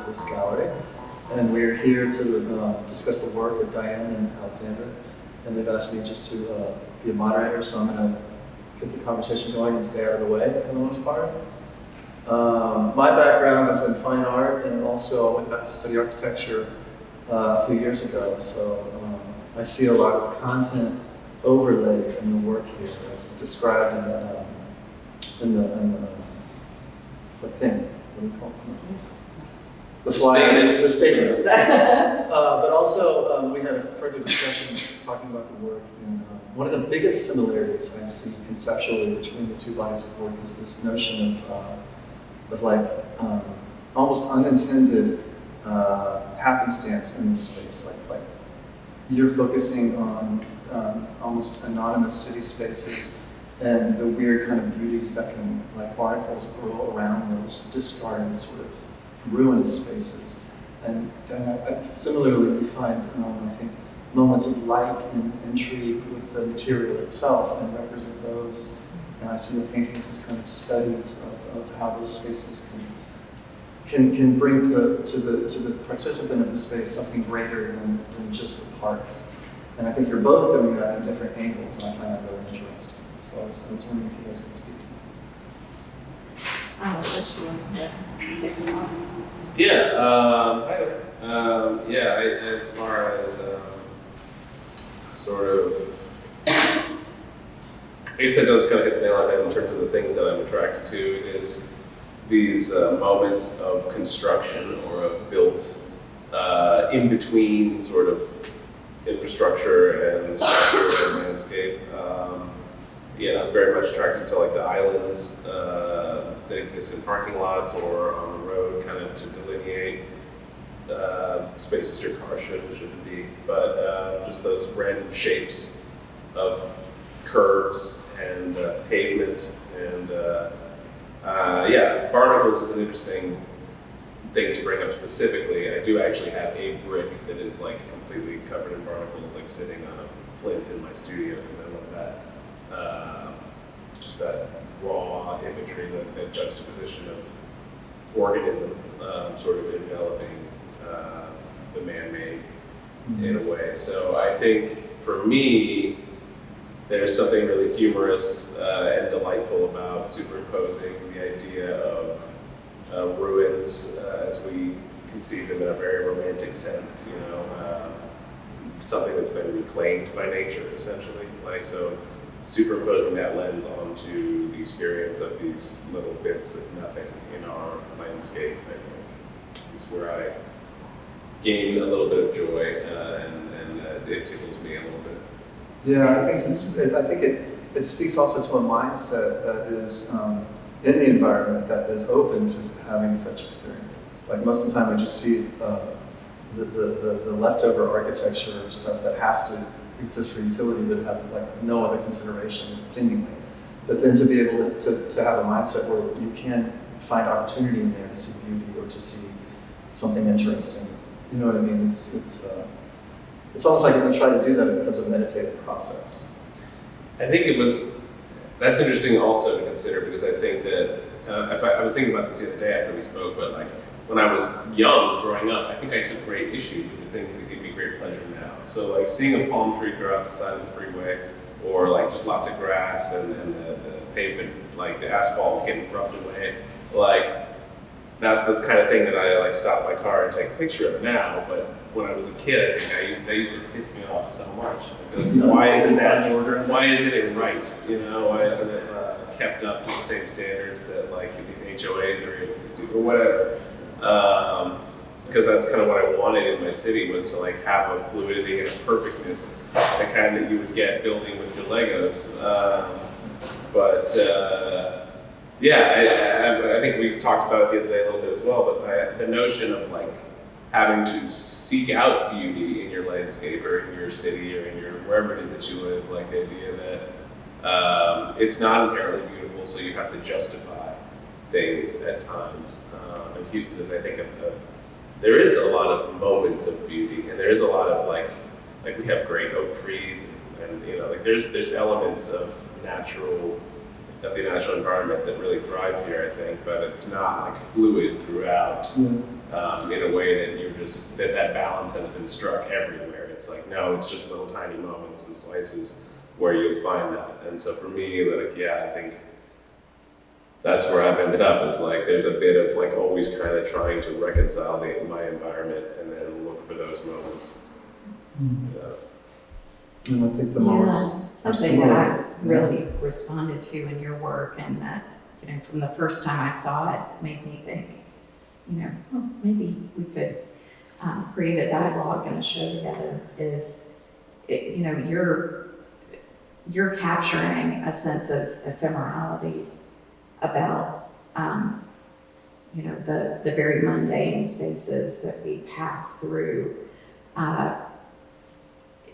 this gallery. And we're here to discuss the work of Diane and Alexandra. And they've asked me just to be a moderator, so I'm going to get the conversation going and stay out of the way for the most part. My background is in fine art, and also I went back to study architecture a few years ago. So I see a lot of content overlay in the work here. It's described in the thing. What do you call it? The flyer. The statement. But also, we had a further discussion talking about the work. And one of the biggest similarities I see conceptually between the two bodies of work is this notion of like almost unintended happenstance in the space. Like you're focusing on almost anonymous city spaces and the weird kind of beauties that can, like barnacles, grow around those discarded sort of ruinous spaces. And similarly, you find, I think, moments of light and intrigue with the material itself and represent those. And I see the paintings as kind of studies of how those spaces can bring to the participant of the space something greater than just the parts. And I think you're both doing that at different angles, and I find that really interesting. So I was wondering if you guys could speak to that. I wish you wanted to pick them up. As far as sort of, I guess that does kind of hit the nail on the head in terms of the things that I'm attracted to is these moments of construction or of built in between sort of infrastructure and structure and landscape. I'm very much attracted to like the islands that exist in parking lots or on the road, kind of to delineate spaces your car should and shouldn't be. But just those random shapes of curbs and pavement and barnacles is an interesting thing to bring up specifically. I do actually have a brick that is like completely covered in barnacles, like sitting on a plinth in my studio because I love that. Just that raw imagery, that juxtaposition of organism sort of enveloping the man-made in a way. So I think for me, there's something really humorous and delightful about superimposing the idea of ruins as we conceive them in a very romantic sense, something that's been reclaimed by nature, essentially. So superimposing that lens onto the experience of these little bits of nothing in our landscape, I think, is where I gain a little bit of joy, and it tickles me a little bit. Yeah, I think it speaks also to a mindset that is in the environment that is open to having such experiences. Like most of the time, I just see the leftover architecture of stuff that has to exist for utility, but it has like no other consideration, seemingly. But then to be able to have a mindset where you can find opportunity in there to see beauty or to see something interesting. You know what I mean? It's almost like if you try to do that, it becomes a meditative process. I think that's interesting also to consider, because I think that, I was thinking about this the other day after we spoke, but like when I was young, growing up, I think I took great issue with the things that give me great pleasure now. So like seeing a palm tree grow out the side of the freeway, or like just lots of grass and the pavement, like the asphalt getting rubbed away, like that's the kind of thing that I like stop my car and take a picture of now. But when I was a kid, I think they used to piss me off so much. Because why isn't it right? Why isn't it kept up to the same standards that like these HOAs are able to do or whatever? Because that's kind of what I wanted in my city, was to like have a fluidity and a perfectness, the kind that you would get building with your Legos. I think we talked about it the other day a little bit as well, but the notion of like having to seek out beauty in your landscape or in your city or in your wherever it is that you live, like the idea that it's not inherently beautiful, so you have to justify things at times. And Houston is, I think, there is a lot of moments of beauty, and there is a lot of like we have great oak trees, and like there's elements of natural of the natural environment that really thrive here, I think, but it's not like fluid throughout in a way that you're just, that balance has been struck everywhere. It's like, no, it's just little tiny moments and slices where you'll find that. And so for me, like, yeah, I think that's where I've ended up, is like, there's a bit of like always kind of trying to reconcile my environment and then look for those moments. Yeah. And I think the Yeah, moments are something that similar. I really responded to in your work, and that, you know, from the first time I saw it, made me think, you know, oh, maybe we could create a dialogue and a show together, is, you know, you're capturing a sense of ephemerality about, you know, the very mundane spaces that we pass through,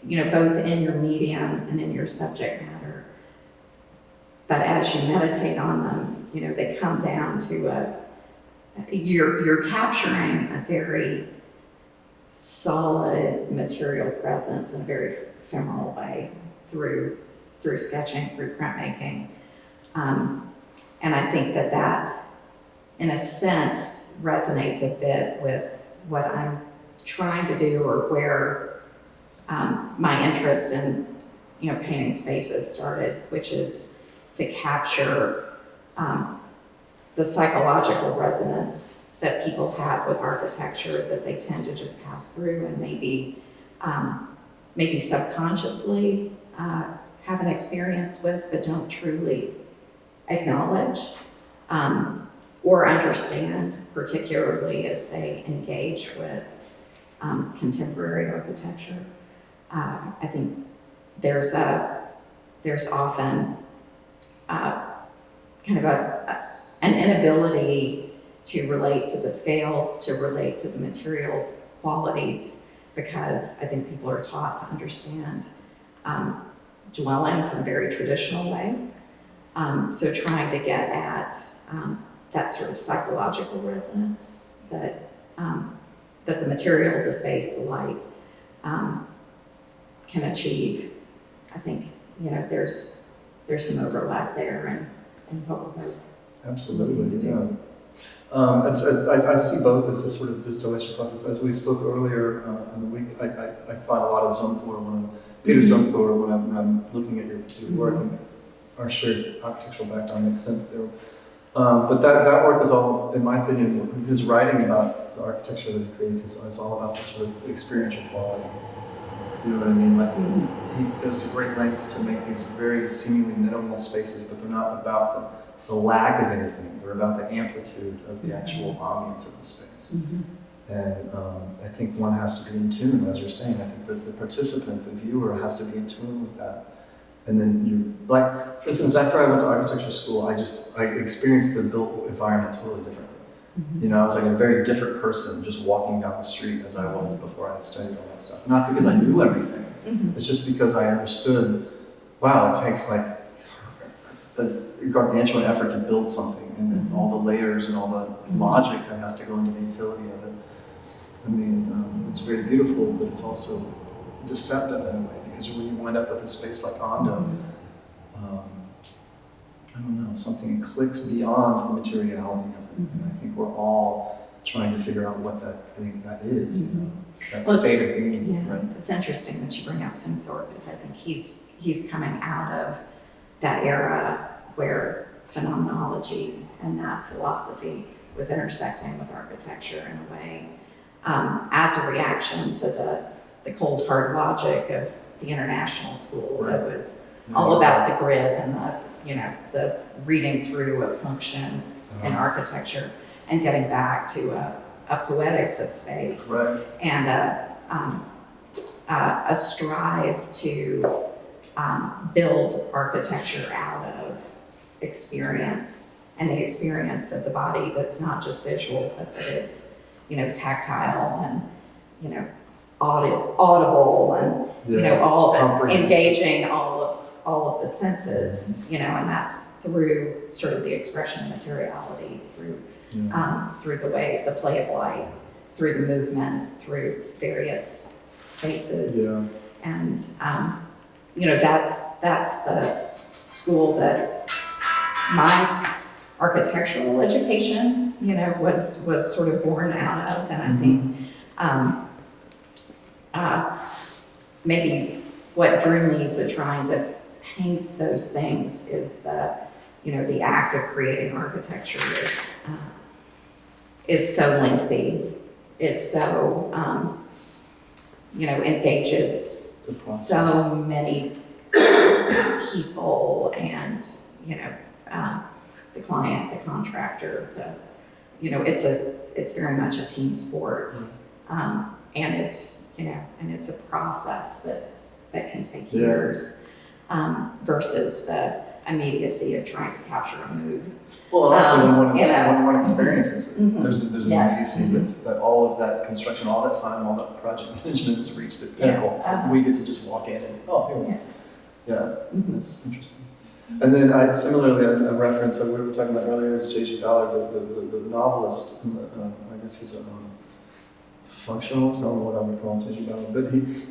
you know, both in your medium and in your subject matter. But as you meditate on them, you know, they come down to you're capturing a very solid material presence in a very ephemeral way through sketching, through printmaking. And I think that, in a sense, resonates a bit with what I'm trying to do, or where my interest in, you know, painting spaces started, which is to capture the psychological resonance that people have with architecture, that they tend to just pass through and maybe subconsciously have an experience with, but don't truly acknowledge or understand, particularly as they engage with contemporary architecture. I think there's often kind of an inability to relate to the scale, to relate to the material qualities, because I think people are taught to understand dwellings in a very traditional way. So trying to get at that sort of psychological resonance that the material, the space, the light can achieve. I think, you know, there's some overlap there in what we're both. Absolutely, to yeah. do. I see both as a sort of distillation process. As we spoke earlier in the week, I find a lot of Peter Zumthor when I'm looking at your work, and our shared architectural background makes sense there. But that work is all, in my opinion, his writing about the architecture that he creates is all about this sort of experiential quality. You know what I mean? Like, he goes to great lengths to make these very seemingly minimal spaces, but they're not about the lack of anything. They're about the amplitude of the actual ambience of the space. And I think one has to be in tune, as you're saying. I think that the participant, the viewer, has to be in tune with that. And then you, like, for instance, after I went to architecture school, I experienced the built environment totally differently. You know, I was like a very different person just walking down the street as I was before I had studied all that stuff. Not because I knew everything. It's just because I understood, wow, it takes like a gargantuan effort to build something, and then all the layers and all the logic that has to go into the utility of it. I mean, it's very beautiful, but it's also deceptive in a way, because when you wind up with a space like Ondo, I don't know, something clicks beyond the materiality of it. And I think we're all trying to figure out what that thing that is, you know, that state of being, Yeah, right? it's interesting that you bring up Zumthor, because I think he's coming out of that era where phenomenology and that philosophy was intersecting with architecture in a way, as a reaction to the cold hard logic of the international school that was all about the grid and the reading through of function in architecture, and getting back to a poetics of space, and a strive to build architecture out of experience, and the experience of the body that's not just visual, but that is, you know, tactile and, you know, audible and, you know, all of it, engaging all of the senses, you know, and that's through sort of the expression of materiality, through the way, the play of light, through the movement, through various spaces. And, you know, that's the school that my architectural education, was sort of born out of, and I think maybe what drew me to trying to paint those things is the act of creating architecture is so lengthy, is so, engages The process. so many people and, the client, the contractor, it's very much a team sport. And it's a process that can take Yeah. years, versus the immediacy of trying to capture a mood. Well, also Yeah. when one experiences it, Mhm. there's an Yes. immediacy that all of that construction, all that time, all that project management has reached a pinnacle. Uh-huh. We get to just walk in and, here it is. Yeah, Mhm. that's interesting. And then similarly, a reference that we were talking about earlier is J.G. Ballard, the novelist. I guess he's a functionalist, I don't know what I would call him, J.G. Ballard, but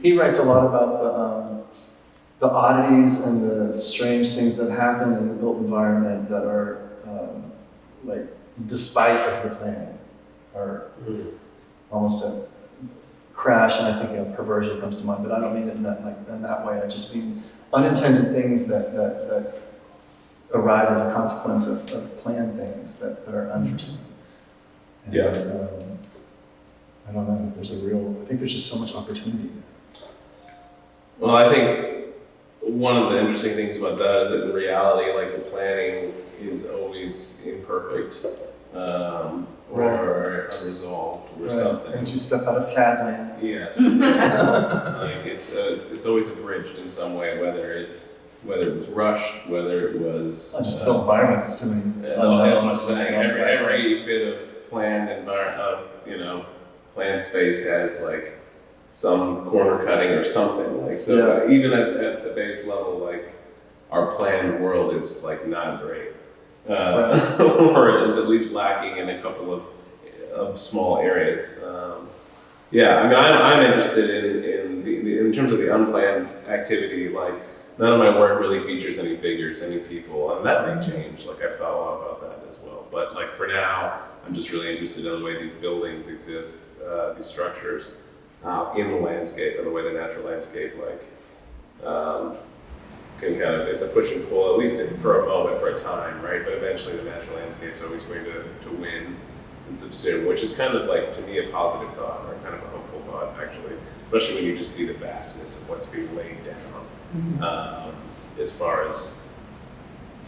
he writes a lot about the oddities and the strange things that happen in the built environment that are like despite of the planning, or almost a crash. And I think perversion comes to mind, but I don't mean it in that way. I just mean unintended things that arrive as a consequence of planned things that are unforeseen. And, Yeah. I don't know. I think there's just so much opportunity there. Well, I think one of the interesting things about that is that in reality, like, the planning is always imperfect, or unresolved, or something. Once you step out of CAD land. Yes. Like, it's always abridged in some way, whether it was rushed, whether it was Just the built environments, too many that's what I'm unknowns saying. going on. Every bit of planned planned space has like some corner cutting or something. Like, so even at the base level, like, our planned world is like not great, or is at least lacking in a couple of small areas. I mean, I'm interested in terms of the unplanned activity. Like, none of my work really features any figures, any people, and that may change. Like, I've thought a lot about that as well. But like, for now, I'm just really interested in the way these buildings exist, these structures in the landscape, and the way the natural landscape can kind of, it's a push and pull, at least for a moment, for a time, right? But eventually the natural landscape's always going to win and subsume, which is kind of like, to me, a positive thought, or kind of a hopeful thought, actually, especially when you just see the vastness of what's being laid down, as far as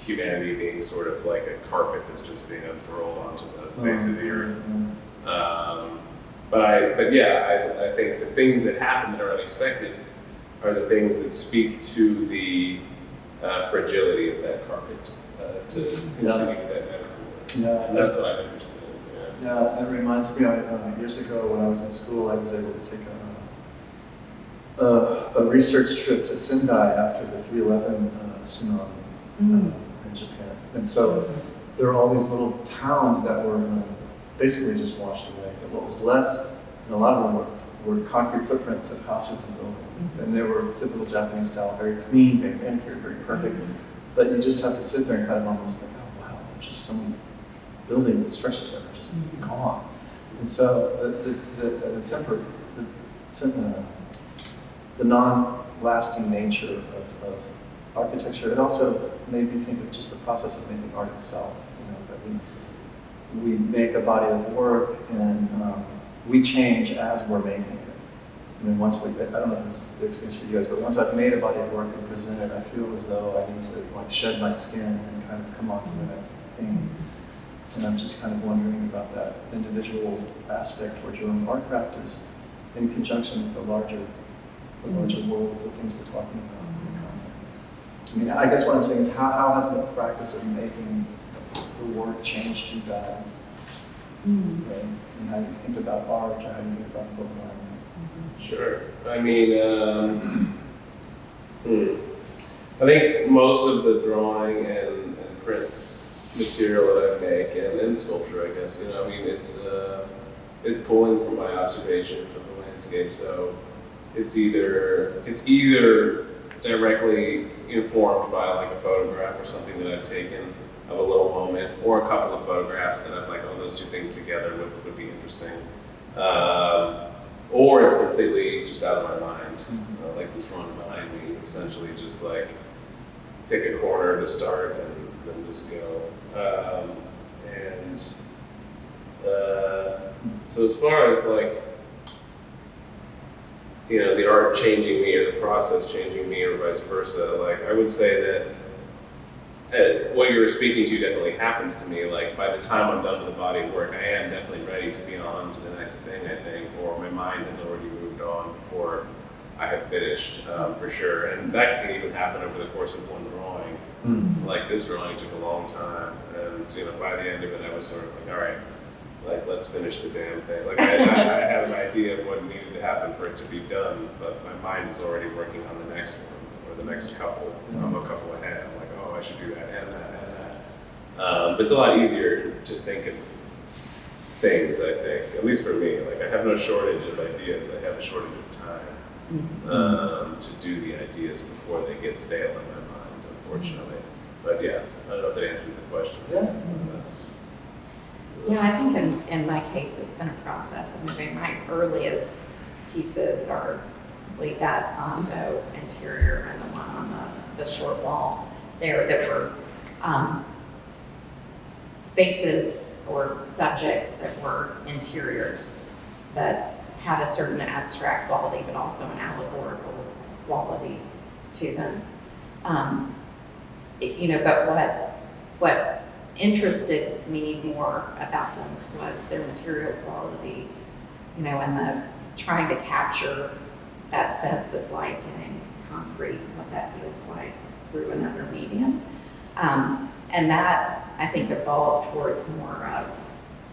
humanity being sort of like a carpet that's just being unfurled onto the face of the earth. I think the things that happen that are unexpected are the things that speak to the fragility of that carpet, to continue that metaphor. Yeah, And that's what I'm interested in. Yeah, it reminds me, years ago when I was in school, I was able to take a research trip to Sendai after the 3/11 tsunami in Japan. And so there were all these little towns that were basically just washed away. And what was left, and a lot of them were concrete footprints of houses and buildings. And they were typical Japanese style, very clean, very manicured, very perfect. But you just have to sit there and kind of almost think, oh wow, there's just so many buildings and structures that are just gone. And so the non-lasting nature of architecture, it also made me think of just the process of making art itself. That we make a body of work and we change as we're making it. And then once I don't know if this is the experience for you guys, but once I've made a body of work and present it, I feel as though I need to like shed my skin and kind of come on to the next thing. And I'm just kind of wondering about that individual aspect towards your own art practice in conjunction with the larger world, the things we're talking about in the content. I mean, I guess what I'm saying is how has the practice of making the work changed you guys? Right? And how you think about art, or how you think about the book environment? Sure. I mean, I think most of the drawing and print material that I make, and sculpture, I guess, I mean, it's pulling from my observation of the landscape. So it's either directly informed by like a photograph or something that I've taken, of a little moment, or a couple of photographs that I'm like, oh, those two things together would be interesting. Or it's completely just out of my mind. Like this drawing behind me is essentially just like pick a corner to start and then just go. So as far as like, you know, the art changing me or the process changing me or vice versa, like I would say that what you were speaking to definitely happens to me. Like by the time I'm done with the body of work, I am definitely ready to be on to the next thing, I think, or my mind has already moved on before I have finished, for sure. And that can even happen over the course of one drawing. Like this drawing took a long time, and you know, by the end of it, I was sort of like, all right, like let's finish the damn thing. Like I had an idea of what needed to happen for it to be done, but my mind is already working on the next one or the next couple. I'm a couple ahead. I'm like, oh, I should do that and that and that. It's a lot easier to think of things, I think, at least for me. Like I have no shortage of ideas. I have a shortage of time to do the ideas before they get stale in my mind, unfortunately. But yeah, I don't know if that answers the question. Yeah, I think in my case, it's been a process of moving. My earliest pieces are like that Ondo interior and the one on the short wall there that were spaces or subjects that were interiors that had a certain abstract quality, but also an allegorical quality to them. But what interested me more about them was their material quality, and the trying to capture that sense of like in concrete, what that feels like through another medium. And that, I think, evolved towards more of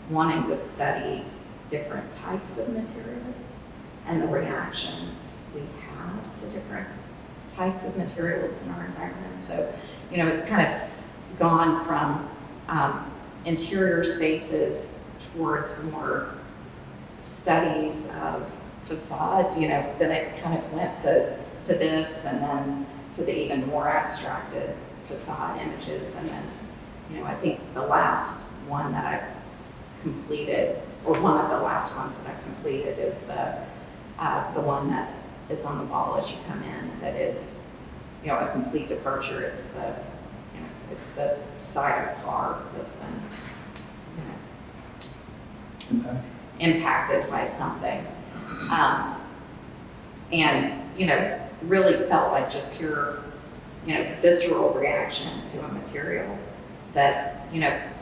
wanting to study different types of materials and the reactions we have to different types of materials in our environment. So, it's kind of gone from interior spaces towards more studies of facades, then it kind of went to this and then to the even more abstracted facade images. And then, I think the last one that I've completed, or one of the last ones that I've completed is the one that is on the wall as you come in, that is, a complete departure. It's the side of the car that's been, impacted by something. And, really felt like just pure, visceral reaction to a material that,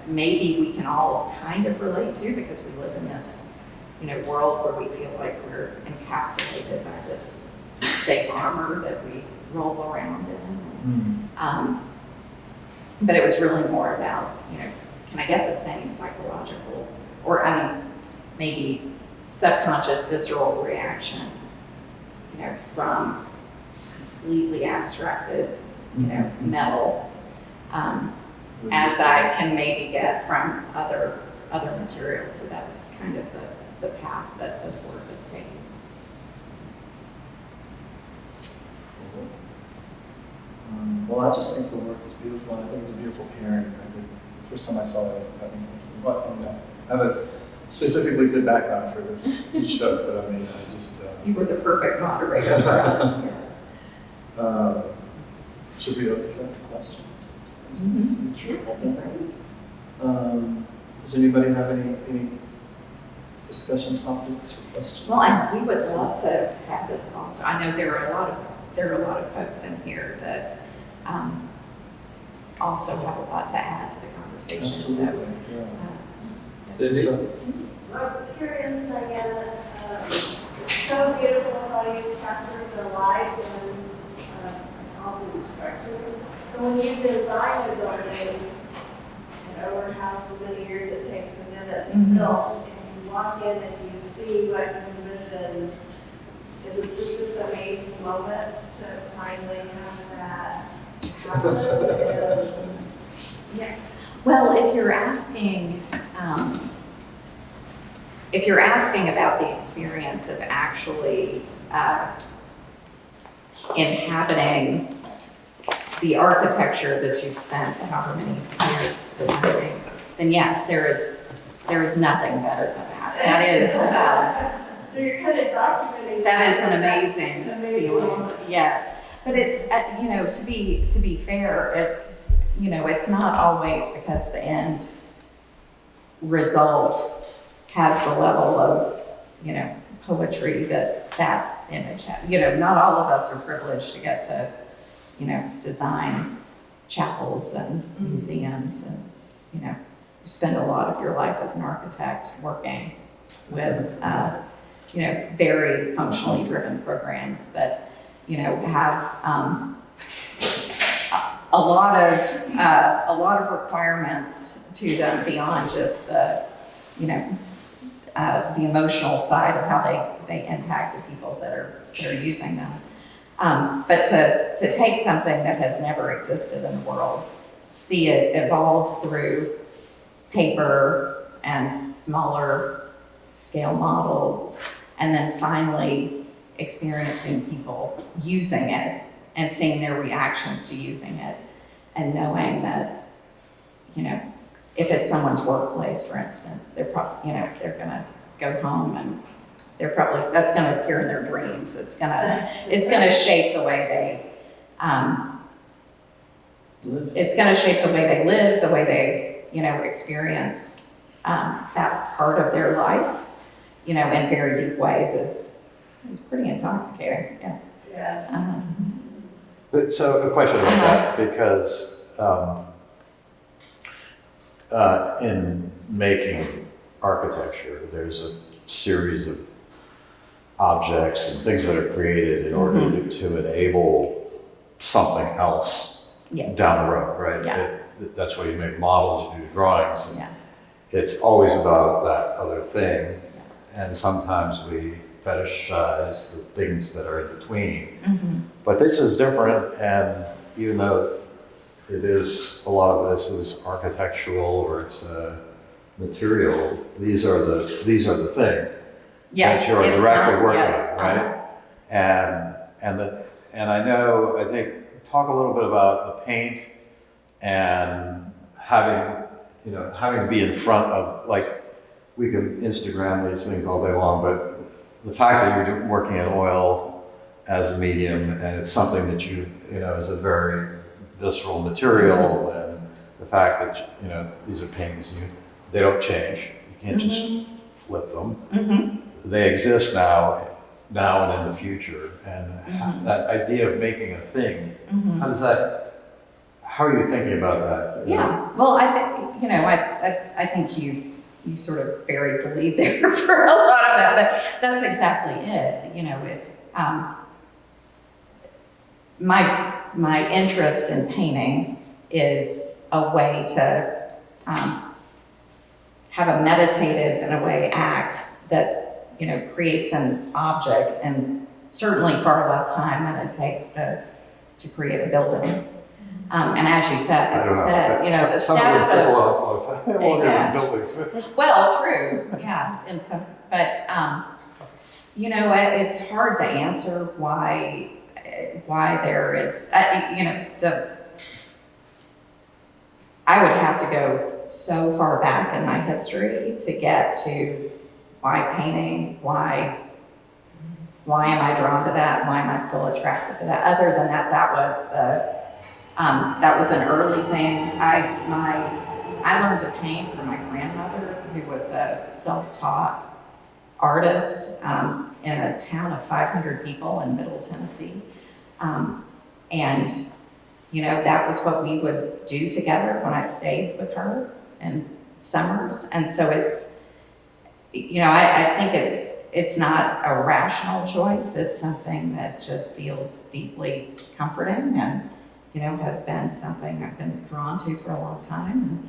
maybe we can all kind of relate to because we live in this, world where we feel like we're encapsulated by this safe armor that we roll around in. But it was really more about, can I get the same psychological, or maybe subconscious visceral reaction, from completely abstracted, metal, as I can maybe get from other materials. So that's kind of the path that this work is taking. Well, I just think the work is beautiful, and I think it's a beautiful pairing. The first time I saw it, it got me thinking, what? I have a specifically good background for this show, but I just... You were the perfect moderator for us, yes. Should we open it up to questions? Sure, that'd be great. Does anybody have any discussion topics or questions? Well, we would love to have this also. I know there are a lot of folks in here that also have a lot to add to the conversation. Absolutely. So, I'm curious, Diana, it's so beautiful how you captured the light and all these structures. So when you design a building, over how many years it takes to get it built, and you walk in and you see what you envisioned, is it just this amazing moment to finally have that happen? Yeah. well, if you're asking about the experience of actually inhabiting the architecture that you've spent however many years designing, then yes, there is nothing better than that. That is, So you're kind of documenting. that is an amazing Amazing. feeling, yes. But it's, you know, to be fair, it's, you know, it's not always because the end result has the level of, you know, poetry that image has. You know, not all of us are privileged to get to, you know, design chapels and museums and, you know, you spend a lot of your life as an architect working with, you know, very functionally driven programs that, you know, have a lot of requirements to them beyond just the, you know, the emotional side of how they impact the people that are using them. But to take something that has never existed in the world, see it evolve through paper and smaller scale models, and then finally experiencing people using it and seeing their reactions to using it, and knowing that, you know, if it's someone's workplace, for instance, they're probably, you know, they're gonna go home and they're probably, that's gonna appear in their dreams. It's gonna shape the way it's gonna shape the way they live, the way they, you know, experience that part of their life, you know, in very deep ways is pretty intoxicating, yes. Yeah. But so a question about that, because in making architecture, there's a series of objects and things that are created in order to enable something else Yes. down the road, right? Yeah. That's why you make models, you do drawings, and Yeah. it's always about that other thing. Yes. And sometimes we fetishize the things that are in between. Mm-hmm. But this is different, and even though it is, a lot of this is architectural or it's material, these are the thing Yes, that you're it's directly not- working yes, on, right? And I think talk a little bit about the paint and having to be in front of, like, we can Instagram these things all day long, but the fact that you're working in oil as a medium and it's something that you know is a very visceral material, and the fact that, you know, these are paintings, they don't change. You can't just flip them. Mm-hmm. They exist now and in the future. And that idea of making a thing, how are you thinking about that? Yeah, well, I think, you know, I think you sort of buried the lead there for a lot of that, but that's exactly it. You know, if my interest in painting is a way to have a meditative, in a way, act that, you know, creates an object in certainly far less time than it takes to create a building. And as you said, I don't know. you know, the Some of those steps take a of, long time. Longer Yeah. than buildings. well, true, yeah, and so, but, you know, it's hard to answer why there is, you know, I would have to go so far back in my history to get to why painting, why am I drawn to that, why am I still attracted to that? Other than that, that was an early thing. I learned to paint from my grandmother, who was a self-taught artist in a town of 500 people in Middle Tennessee. And, you know, that was what we would do together when I stayed with her in summers. And so it's, you know, I think it's not a rational choice. It's something that just feels deeply comforting and, you know, has been something I've been drawn to for a long time.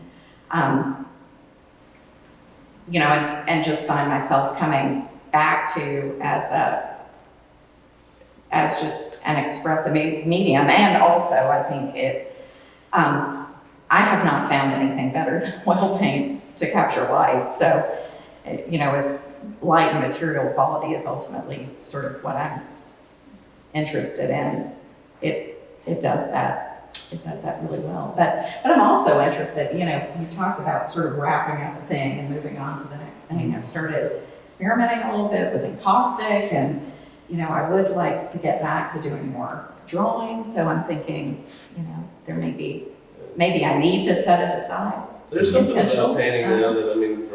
You know, and just find myself coming back to as just an expressive medium. And also, I think I have not found anything better than oil paint to capture light. So, you know, if light and material quality is ultimately sort of what I'm interested in, it does that. it does that really well. But I'm also interested, you know, you talked about sort of wrapping up a thing and moving on to the next thing. I've started experimenting a little bit with encaustic, and, you know, I would like to get back to doing more drawing. So I'm thinking, you know, there maybe I need to set it aside. There's something Intentional. about painting, you know, that I mean,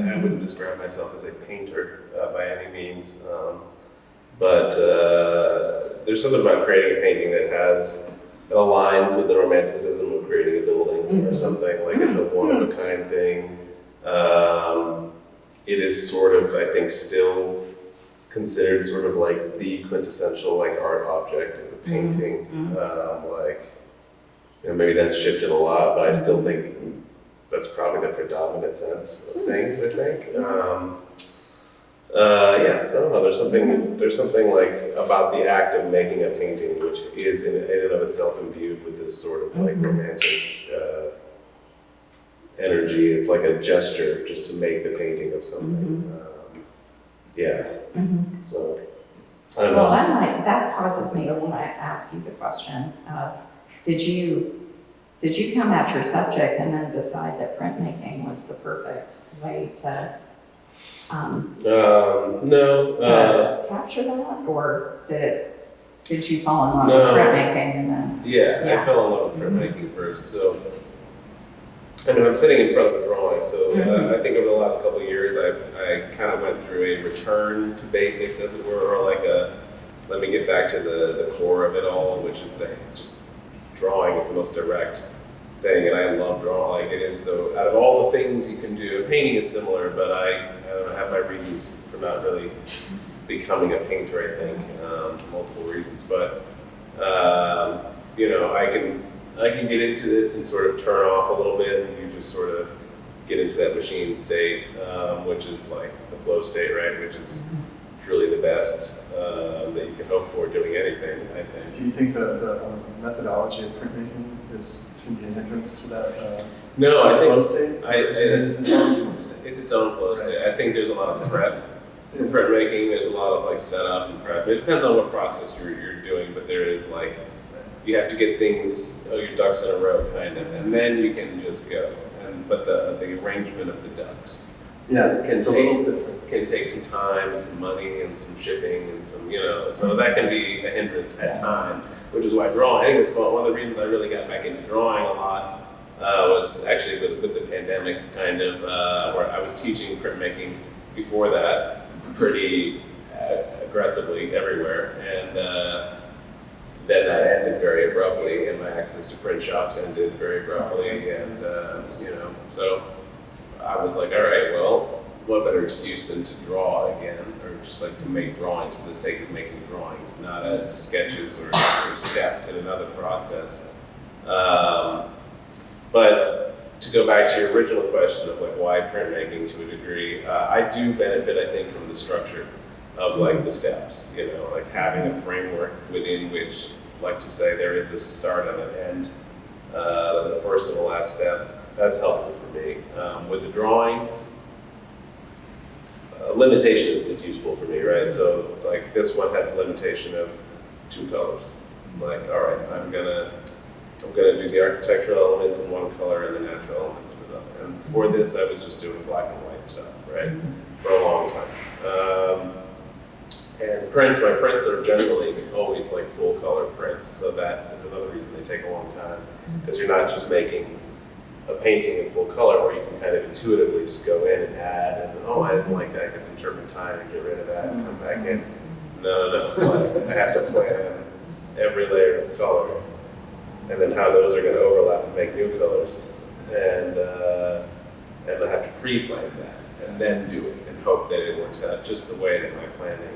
I wouldn't describe myself as a painter by any means, but there's something about creating a painting that aligns with the romanticism of creating a building or something. Like it's a one-of-a-kind thing. It is sort of, I think, still considered sort of like the quintessential like art object as a painting. Like, you know, maybe that's shifted a lot, but I still think that's probably the predominant sense of things, I think. Yeah, so I don't know, there's something like about the act of making a painting which is in and of itself imbued with this sort of like romantic energy. It's like a gesture just to make the painting of something. So, I don't know. Well, that causes me to want to ask you the question of, did you come at your subject and then decide that printmaking was the perfect way to capture that, or did you fall in love with printmaking and then? Yeah, I fell in love with printmaking first. So, I mean, I'm sitting in front of a drawing. So I think over the last couple of years, I kind of went through a return to basics, as it were, or like let me get back to the core of it all, which is just drawing is the most direct thing, and I love drawing. Like it is though, out of all the things you can do, painting is similar, but I don't know, have my reasons for not really becoming a painter. I think multiple reasons, but you know, I can get into this and sort of turn off a little bit, and you just sort of get into that machine state, which is like the flow state, right? Which is truly the best that you can hope for doing anything, I think. Do you think the methodology of printmaking can be a hindrance to that No, I think flow state? It's its own flow state. It's its own flow state. I think there's a lot of prep in printmaking. There's a lot of like setup and prep. It depends on what process you're doing, but there is like, you have to get things, your ducks in a row kind of, and then you can just go. But the arrangement of the ducks It's a little different. can take some time and some money and some shipping and some, you know, so that can be a hindrance at times, which is why drawing, I think it's one of the reasons I really got back into drawing a lot was actually with the pandemic kind of, where I was teaching printmaking before that pretty aggressively everywhere, and then that ended very abruptly, and my access to print shops ended very abruptly, and you know, so I was like, all right, well, what better excuse than to draw again, or just like to make drawings for the sake of making drawings, not as sketches or steps in another process. But to go back to your original question of like why printmaking to a degree, I do benefit, I think, from the structure of like the steps, you know, like having a framework within which, like to say, there is a start and an end, the first and the last step. That's helpful for me. With the drawings, limitation is useful for me, right? So it's like this one had the limitation of 2 colors. I'm like, all right, I'm gonna do the architectural elements in one color and the natural elements in another. And before this, I was just doing black and white stuff, right, for a long time. And my prints are generally always like full color prints, so that is another reason they take a long time, because you're not just making a painting in full color where you can kind of intuitively just go in and add, and oh, I didn't like that, get some turpentine and get rid of that and come back in. No, I have to plan every layer of color, and then how those are going to overlap and make new colors, and I have to pre-plan that and then do it and hope that it works out just the way that my planning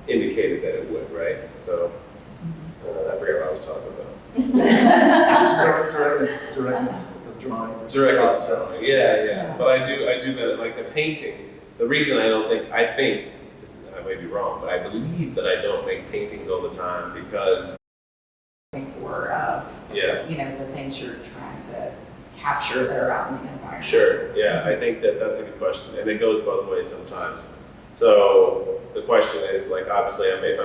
indicated that it would, right? So I forget what I was talking about. Just directness of drawing versus process. Yeah. But I do that, like the painting. The reason I think, I may be wrong, but I believe that I don't make paintings all the time because You know, the things you're trying to capture that are out in the environment. Sure, yeah, I think that's a good question, and it goes both ways sometimes. So the question is, like, obviously, if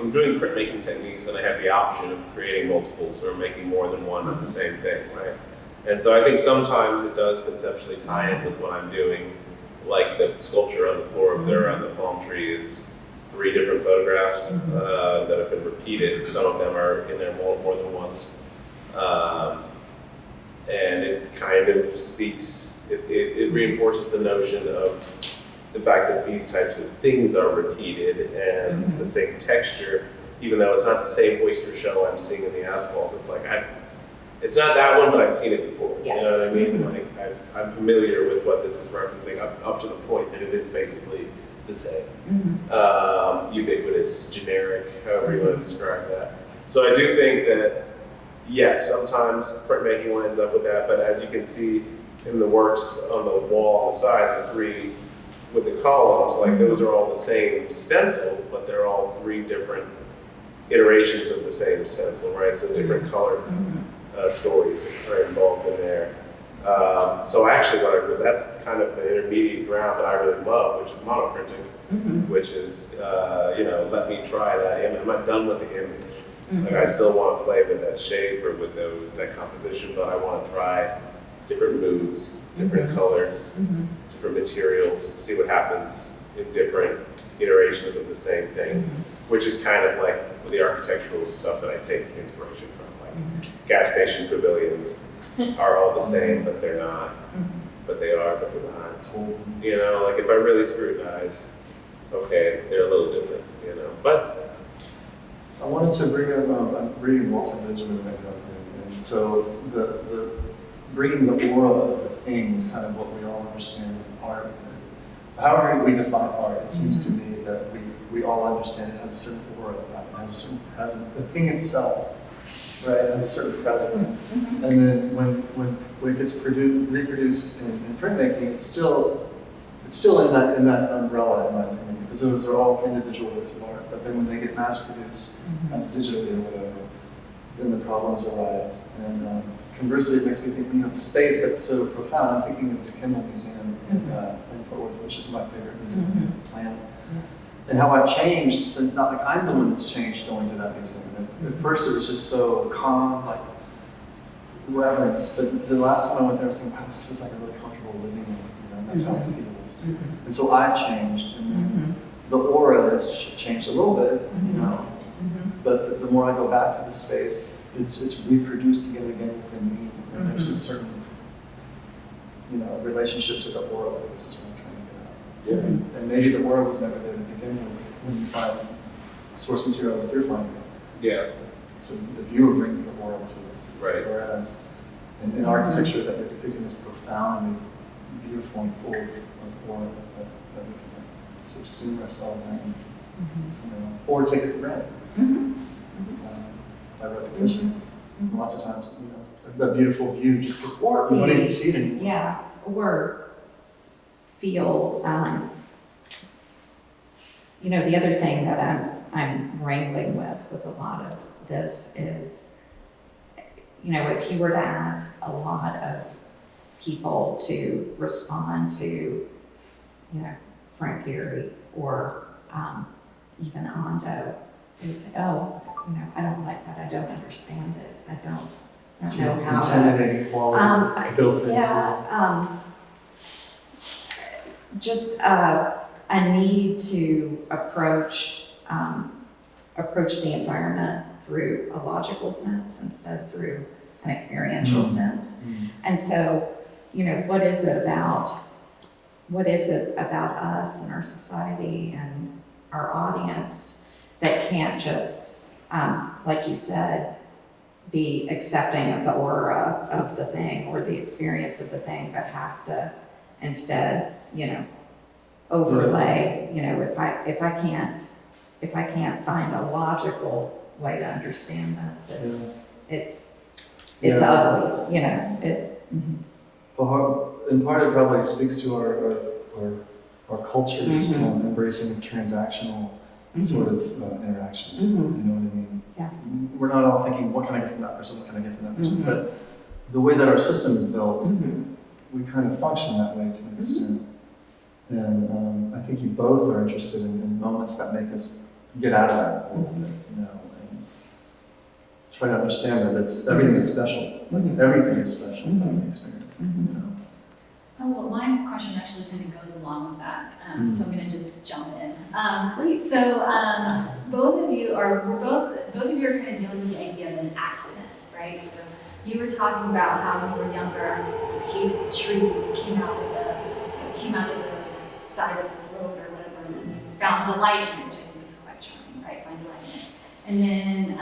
I'm doing printmaking techniques, then I have the option of creating multiples or making more than one of the same thing, right? And so I think sometimes it does conceptually tie in with what I'm doing, like the sculpture on the floor over there around the palm tree is 3 different photographs that have been repeated. Some of them are in there more than once. And it kind of speaks, it reinforces the notion of the fact that these types of things are repeated and the same texture, even though it's not the same oyster shell I'm seeing in the asphalt. It's like, it's not that one, but I've seen it before. Yeah. You know what I mean? Like, I'm familiar with what this is referencing up to the point that it is basically the same. Ubiquitous, generic, however you want to describe that. So I do think that, yes, sometimes printmaking lines up with that, but as you can see in the works on the wall on the side, the 3 with the columns, like those are all the same stencil, but they're all 3 different iterations of the same stencil, right? So different colored stories are involved in there. So actually, that's kind of the intermediate ground that I really love, which is monoprinting, which is, let me try that image. I'm not done with the image. Like, I still want to play with that shape or with that composition, but I want to try different moods, different colors, different materials, see what happens in different iterations of the same thing, which is kind of like the architectural stuff that I take inspiration from. Like gas station pavilions are all the same, but they're not. But they are, but they're not. You know, like if I really scrutinize, okay, they're a little different, you know. But I wanted to bring up, I'm reading Walter Benjamin right now, and so the bringing the aura of the thing is kind of what we all understand in art. However we define art, it seems to me that we all understand it has a certain aura about it, has a certain presence. The thing itself, right, has a certain presence. And then when it gets reproduced in printmaking, it's still in that umbrella, in my opinion, because those are all individual works of art. But then when they get mass produced as digitally or whatever, then the problems arise. And conversely, it makes me think when you have a space that's so profound. I'm thinking of the Kimmel Museum in Fort Worth, which is my favorite museum on the planet. And how I've changed since, not like I'm the one that's changed going to that museum. At first it was just so calm, like reverence. But the last time I went there, I was thinking, wow, this feels like a really comfortable living room. You know, that's how it feels. And so I've changed, and then the aura has changed a little bit, you know. But the more I go back to the space, it's reproduced again and again within me. And there's a certain, relationship to the aura. Like, this is what I'm trying to get at. And maybe the aura was never there to begin with when you find source material like you're finding it. yeah, So the viewer brings the aura to it. right. Whereas in architecture that we're depicting is profoundly beautiful and full of aura that we can subsume ourselves in, or take it for granted by repetition. And lots of times, a beautiful view just gets, you don't even see it anymore. Yeah, or feel, the other thing that I'm wrangling with a lot of this is, if you were to ask a lot of people to respond to, Frank Gehry or even Ando, they would say, oh, I don't like that, I don't understand it, I don't know how to. Intimidating quality built into it. Just a need to approach the environment through a logical sense instead of through an experiential sense. And so, what is it about us and our society and our audience that can't just, like you said, be accepting of the aura of the thing or the experience of the thing, but has to instead, overlay, if I can't find a logical way to understand this, it's ugly, In part, it probably speaks to our culture's embracing of transactional sort of interactions. You know what I mean? Yeah. We're not all thinking, what can I get from that person? What can I get from that person? But the way that our system is built, we kind of function that way to an extent. And I think you both are interested in moments that make us get out of that a little bit, and try to understand that everything is special. Like, everything is special about the experience. Oh, well, my question actually kind of goes along with that, so I'm gonna just jump in. Please. So, both of you are kind of dealing with the idea of an accident, right? So you were talking about how when you were younger, a tree came out of the side of the road or whatever, and you found delight in it, which I think is quite charming, right? Find delight in it. And then,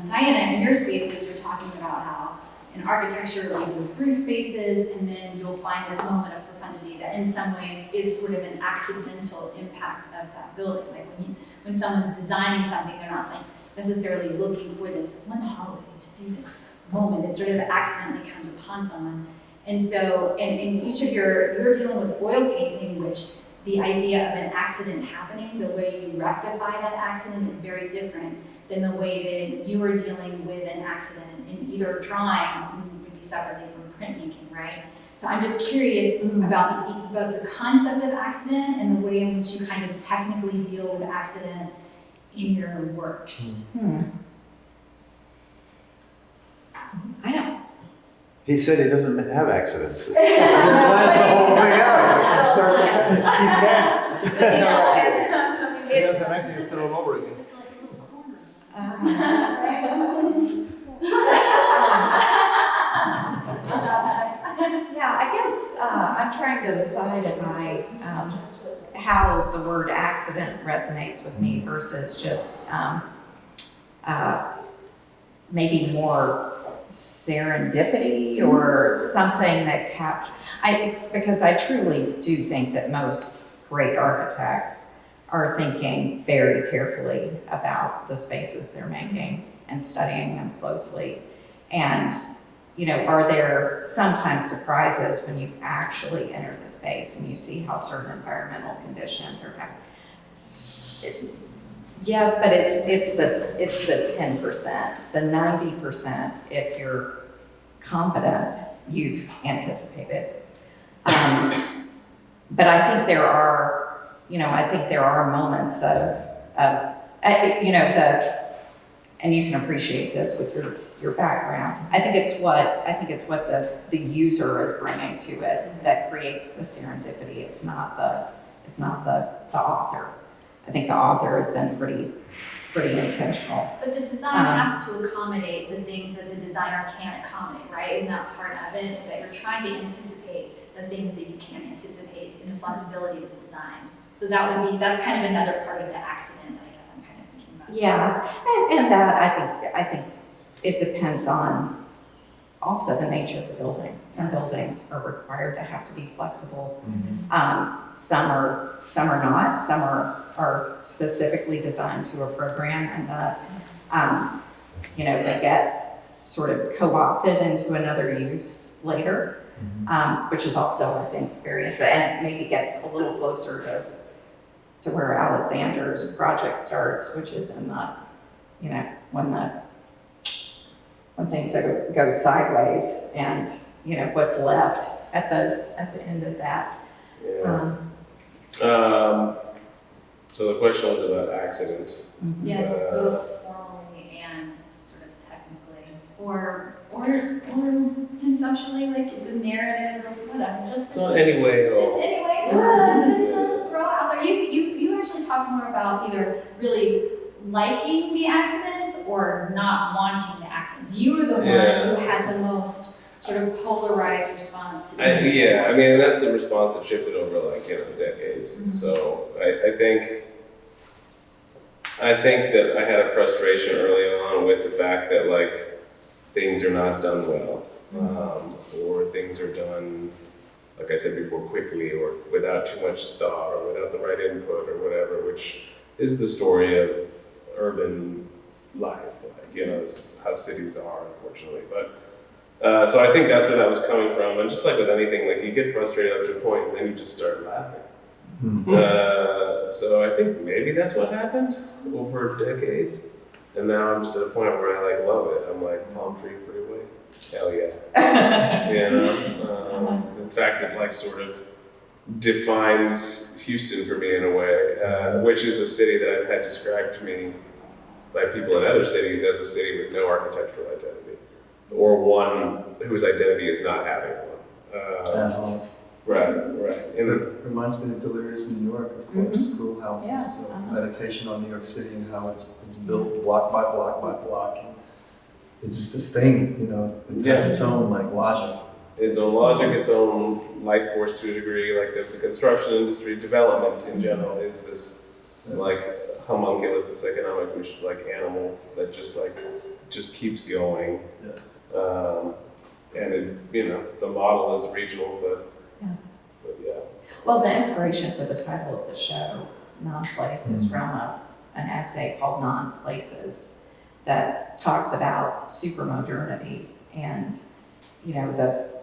Diana, in your spaces, you're talking about how in architecture, we go through spaces, and then you'll find this moment of profundity that in some ways is sort of an accidental impact of that building. Like when someone's designing something, they're not like necessarily looking for this one hallway to do this moment. It sort of accidentally comes upon someone. And so, and in each of you're dealing with oil painting, which the idea of an accident happening, the way you rectify that accident is very different than the way that you are dealing with an accident in either drawing, would be separately from printmaking, right? So I'm just curious about the concept of accident and the way in which you kind of technically deal with accident in your works. I know. He said he doesn't have accidents. He plans the whole thing out. Start the- You can. But, you know, He has an accident, start all over again. it's like little corners. Yeah, I guess I'm trying to decide in my how the word accident resonates with me versus just maybe more serendipity or something that because I truly do think that most great architects are thinking very carefully about the spaces they're making and studying them closely. And you know, are there sometimes surprises when you actually enter the space and you see how certain environmental conditions are happening? Yes, but it's the 10%. The 90%, if you're confident, you've anticipated. But I think there are moments of and you can appreciate this with your background. I think it's what the user is bringing to it that creates the serendipity. It's not the author. I think the author has been pretty intentional. But the design has to accommodate the things that the designer can't accommodate, right? Isn't that part of it? Is that you're trying to anticipate the things that you can't anticipate in the flexibility of the design. So that's kind of another part of the accident that I guess I'm kind of thinking about. Yeah, and that I think it depends on also the nature of the building. Some buildings are required to have to be flexible. Some are not. Some are specifically designed to a program, and they get sort of co-opted into another use later, which is also, I think, very interesting, and maybe gets a little closer to where Alexander's project starts, which is in the, when things go sideways, and what's left at the end of that. Yeah. So the question was about accidents. Yes, both formally and sort of technically, or conceptually, like the narrative or whatever. Just anyway. Just throw out there. You actually talk more about either really liking the accidents or not wanting the accidents. You were the one who had the most sort of polarized response to that. I mean, that's a response that shifted over decades. So I think that I had a frustration early on with the fact that things are not done well, or things are done, like I said before, quickly or without too much thought or without the right input or whatever, which is the story of urban life. This is how cities are, unfortunately. But so I think that's where that was coming from. And just like with anything, you get frustrated up to a point and then you just start laughing. So I think maybe that's what happened over decades. And now I'm just at a point where I love it. I'm like, palm tree freeway, hell yeah. In fact, it sort of defines Houston for me in a way, which is a city that I've had described to me by people in other cities as a city with no architectural identity, or one whose identity is not having one. Right. It reminds me of Delirious in New York, of course, Cool Houses, Yeah, meditation on New York City and how it's built block by block by block. And it's just this thing, you know, it has its own like logic. Its own logic, its own life force to a degree, like the construction industry development in general is this like homunculus, this economic like animal that just keeps going. And it, you know, the model is regional, but yeah. Well, the inspiration for the title of the show, Non-Place, is from an essay called Non-Places that talks about supermodernity and, you know,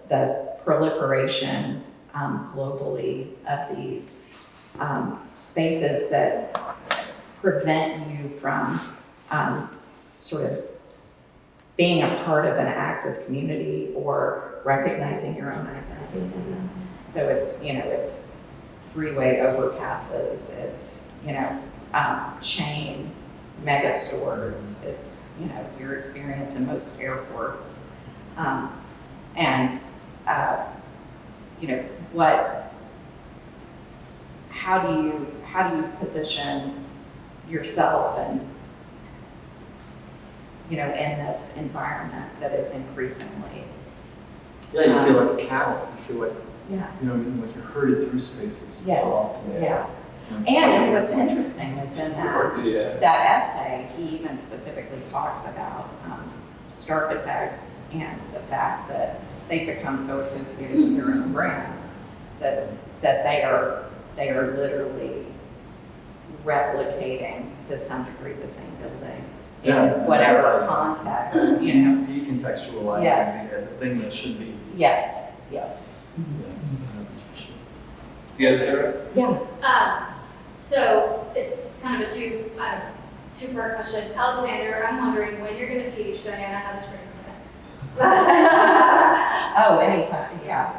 the proliferation globally of these spaces that prevent you from sort of being a part of an active community or recognizing your own identity in them. So it's, you know, it's freeway overpasses, it's, you know, chain mega stores, it's, you know, your experience in most airports. You know, how do you position yourself and, you know, in this environment that is increasingly. Yeah, you feel like cattle. You feel like, Yeah. you know, like you're herded through spaces Yes. so often. Yeah. Yeah. And what's interesting is in Yeah. that essay, he even specifically talks about starchitects and the fact that they become so associated with their own brand that they are literally replicating to some degree the same building in whatever context, you know. Decontextualizing Yes. the thing that should be. Yes. Yes. Yes, Sarah? Yeah. So it's kind of a two-part question. Alexander, I'm wondering when you're going to teach Diana how to screen print. Oh, anytime. Yeah.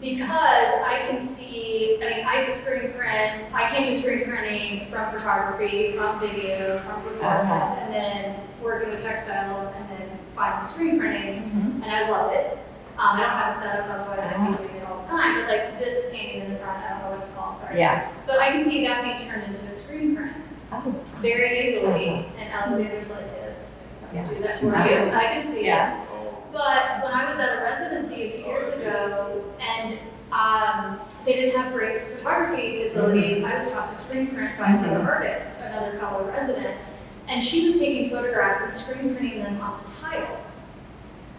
Because I can see, I mean, I screen print, I came to screen printing from photography, from video, from performance, and then working with textiles, and then finally screen printing, and I love it. I don't have a setup, otherwise I'd be doing it all the time, but like this painting in the front, I don't know what it's called, sorry. Yeah. But I can see that being turned into a screen print very easily, and Alexander's like this. Yeah. Do that for you, I can see it. Yeah. But when I was at a residency a few years ago, and they didn't have great photography facilities, I was taught to screen print by another artist, another fellow resident, and she was taking photographs and screen printing them onto tile.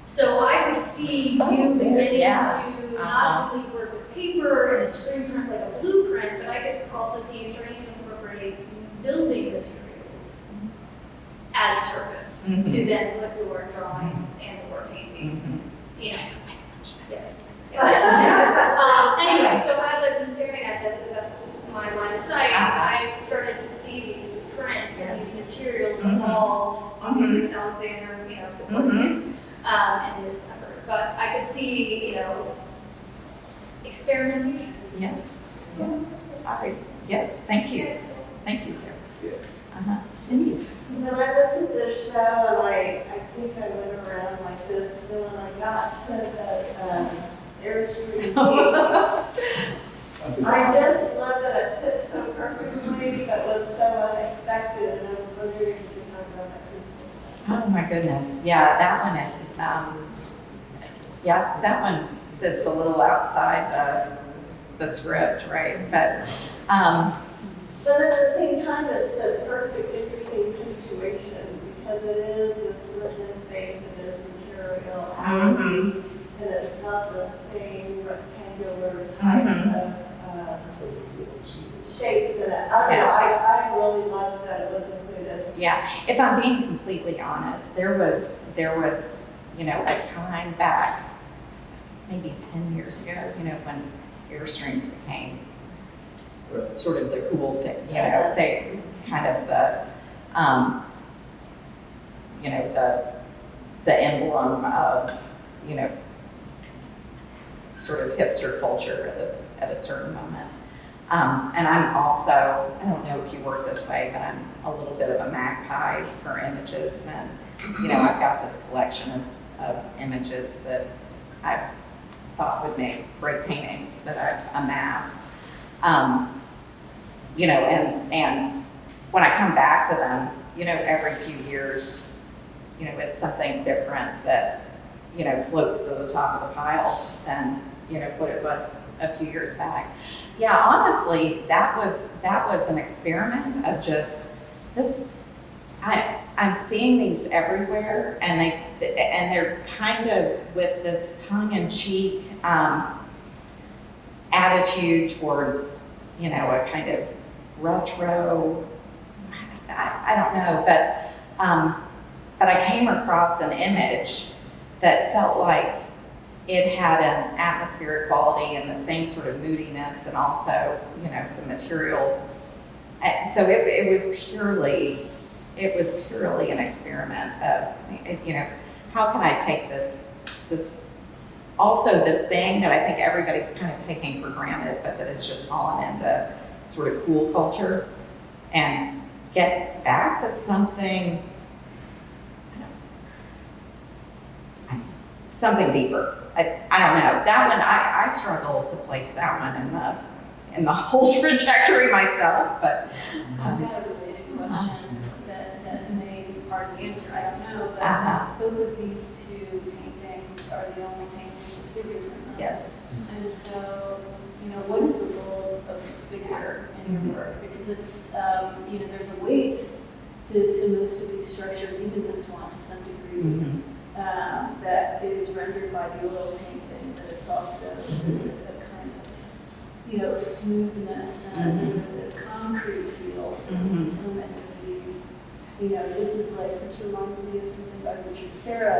So I could see you beginning to not only work with paper and a screen print like a blueprint, but I could also see you starting to incorporate building materials as surface to then put your drawings and or paintings. You know. Yes. Anyway, so as I've been staring at this, because that's my line of sight, I started to see these prints and these materials evolve, obviously with Alexander, you know, supporting him in his effort. But I could see, you know, experimentation. Yes. Yes. Thank you. Thank you, Sarah. Yes. Cindy. When I looked at this show, and I think I went around like this, and then when I got to the Airstream piece, I just love that it fit so perfectly, but was so unexpected, and I was wondering if you could talk about that. Oh my goodness. Yeah, that one is, that one sits a little outside the script, right? But But at the same time, it's the perfect, interesting situation, because it is this lived-in space, it is material, and it's not the same rectangular type of shapes in it. I don't know, I really loved that it was included. yeah, if I'm being completely honest, there was, you know, a time back, maybe 10 years ago, you know, when Airstreams became sort of the cool thing, you know, they kind of you know, the emblem of, you know, sort of hipster culture at a certain moment. And I'm also, I don't know if you work this way, but I'm a little bit of a magpie for images. And, I've got this collection of images that I thought would make great paintings that I've amassed. And when I come back to them, every few years, it's something different that, floats to the top of the pile than, what it was a few years back. Yeah, honestly, that was an experiment of just this. I'm seeing these everywhere, and they're kind of with this tongue-in-cheek attitude towards, a kind of retro. I don't know, but I came across an image that felt like it had an atmospheric quality and the same sort of moodiness, and also, the material. So it was purely an experiment of, how can I take this thing that I think everybody's kind of taking for granted, but that has just fallen into sort of cool culture, and get back to something deeper. I don't know. That one, I struggle to place that one in the whole trajectory myself, but. I've got a related question that may be part of the answer, I don't know, but both of these two paintings are the only paintings with figures in them. Yes. And so, what is the role of the figure in your work? Because it's, there's a weight to most of these structures, even this one to some degree. Mm-hmm. That is rendered by the oil painting, but it's also, there's a kind of, smoothness, and there's a concrete feel to so many of these. This reminds me of something by Richard Serra,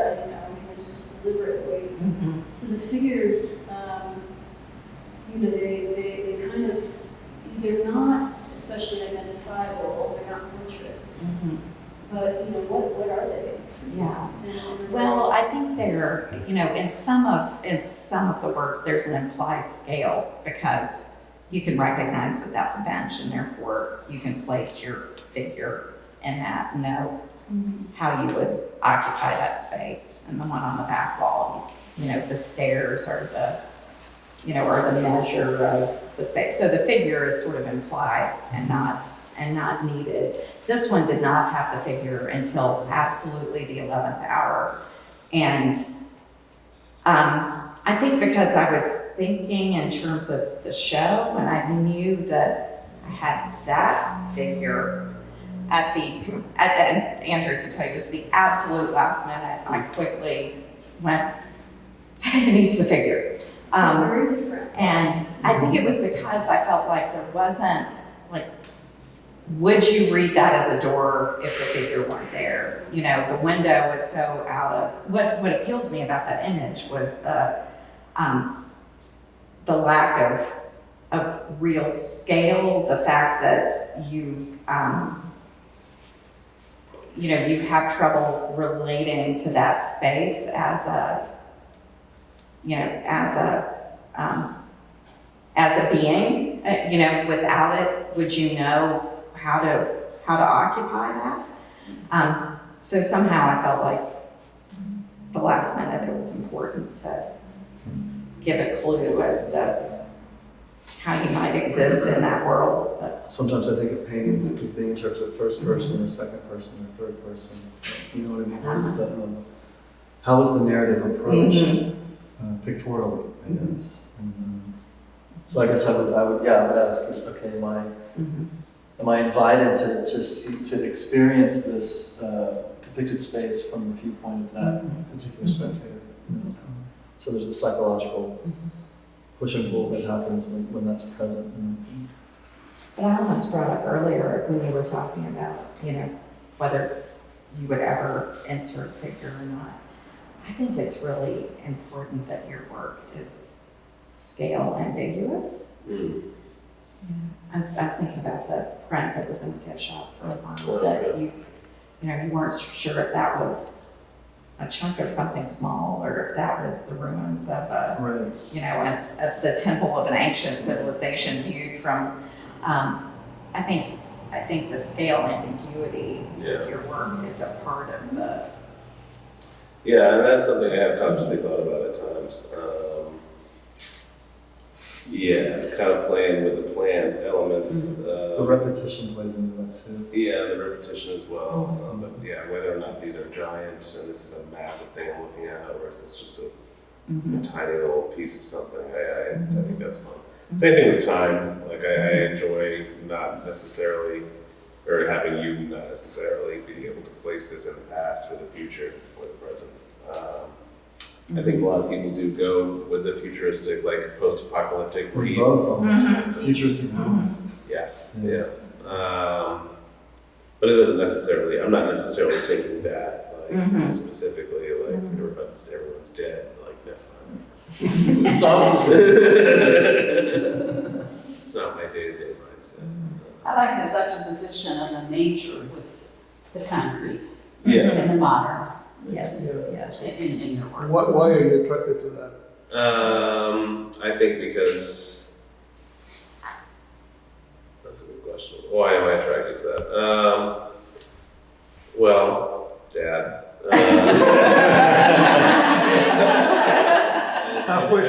it's just deliberate weight. Mm-hmm. So the figures, they kind of, they're not especially identifiable, they're not portraits. Mm-hmm. But, what are they? Yeah. Well, I think they're, in some of the works, there's an implied scale, because you can recognize that that's a bench, and therefore you can place your figure in that and know how you would occupy that space. And the one on the back wall, the stairs are the measure of the space. So the figure is sort of implied and not needed. This one did not have the figure until absolutely the 11th hour. And I think because I was thinking in terms of the show, and I knew that I had that figure and Andrew can tell you, this is the absolute last minute, I quickly went, I think it needs the figure. Very different. And I think it was because I felt like there wasn't, would you read that as a door if the figure weren't there? The window was so out of, what appealed to me about that image was the lack of real scale, the fact that you have trouble relating to that space as a being, without it, would you know how to occupy that? So somehow I felt like the last minute it was important to give a clue as to how you might exist in that world. But Sometimes I think of paintings as being in terms of first person or second person or third person. You know what I mean? What is how is the narrative approached pictorially, I guess? And, so I guess I would ask, okay, am I invited to experience this depicted space from the viewpoint of that particular spectator? So there's a psychological push and pull that happens when that's present. But I almost brought up earlier when you were talking about, whether you would ever insert a figure or not. I think it's really important that your work is scale ambiguous. I'm thinking about the print that was in the gift shop for a while, that you weren't sure if that was a chunk of something small, or if that was the ruins of a, Right. you know, the temple of an ancient civilization viewed from, I think the scale ambiguity Yeah. of your work is a part of the, Yeah, and that's something I have consciously thought about at times. Yeah, kind of playing with the plant elements. The repetition plays into that too. Yeah, the repetition as well. But yeah, whether or not these are giant and this is a massive thing I'm looking at, or is this just a tiny little piece of something? I think that's fun. Same thing with time. Like I enjoy not necessarily, or having you not necessarily be able to place this in the past or the future or the present. I think a lot of people do go with the futuristic, like post-apocalyptic We're read. both futuristic. Yeah, yeah. But it doesn't necessarily, I'm not necessarily thinking that, like, specifically, like, everyone's dead, like, no. Songs. It's not my day-to-day mindset. I like the juxtaposition of the nature with the concrete Yeah. and the modern yes. in your work. Why are you attracted to that? I think because, that's a good question. Why am I attracted to that? Well, Dad.